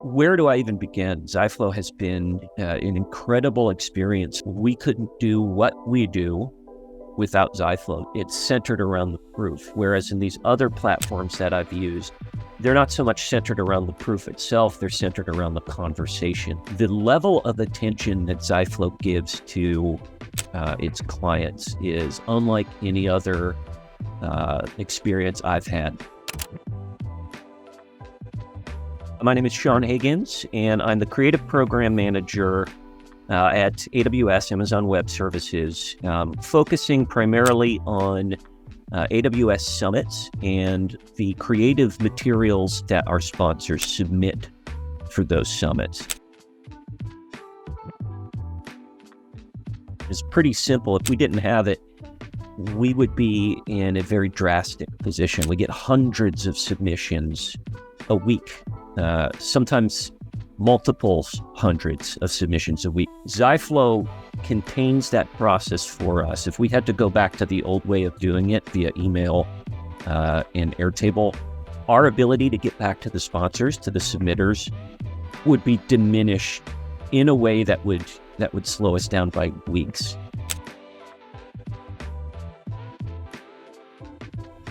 Where do I even begin? Ziflow has been an incredible experience. We couldn't do what we do without Ziflow. It's centered around the proof, whereas in these other platforms that I've used, they're not so much centered around the proof itself, they're centered around the conversation. The level of attention that Ziflow gives to its clients is unlike any other experience I've had. My name is Sean Higgins, and I'm the Creative Program Manager at AWS, Amazon Web Services, focusing primarily on AWS summits and the creative materials that our sponsors submit for those summits. It's pretty simple. If we didn't have it, we would be in a very drastic position. We get hundreds of submissions a week. Sometimes multiples hundreds of submissions a week. Ziflow contains that process for us. If we had to go back to the old way of doing it via email and Airtable, our ability to get back to the sponsors, to the submitters, would be diminished in a way that would slow us down by weeks.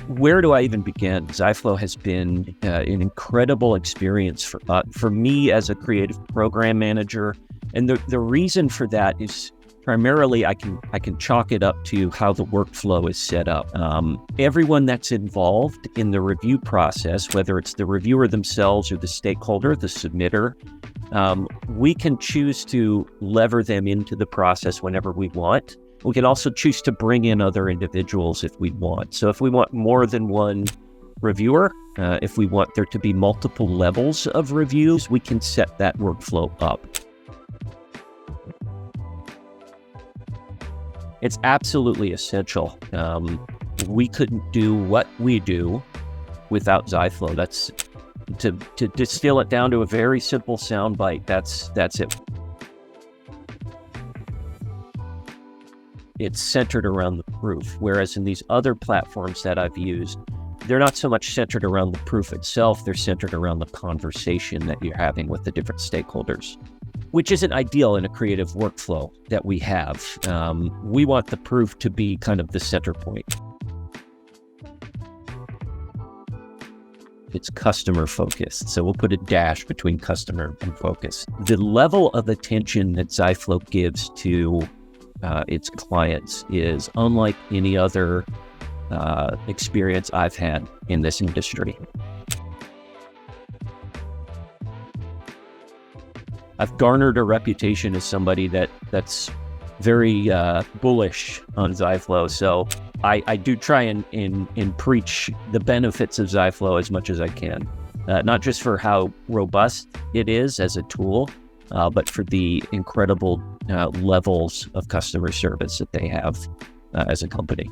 Where do I even begin? Ziflow has been an incredible experience for me as a creative program manager. And the reason for that is primarily I can chalk it up to how the workflow is set up. Everyone that's involved in the review process, whether it's the reviewer themselves or the stakeholder, the submitter, we can choose to lever them into the process whenever we want. We can also choose to bring in other individuals if we want. So if we want more than one reviewer, if we want there to be multiple levels of reviews, we can set that workflow up. It's absolutely essential. We couldn't do what we do without Ziflow. That's to distill it down to a very simple soundbite. That's it. It's centered around the proof, whereas in these other platforms that I've used, they're not so much centered around the proof itself, they're centered around the conversation that you're having with the different stakeholders, which isn't ideal in a creative workflow that we have. We want the proof to be kind of the center point. It's customer focused, so we'll put a dash between customer and focus. The level of attention that Ziflow gives to its clients is unlike any other experience I've had in this industry. I've garnered a reputation as somebody that's very bullish on Ziflow, so I do try and preach the benefits of Ziflow as much as I can, not just for how robust it is as a tool, but for the incredible levels of customer service that they have as a company.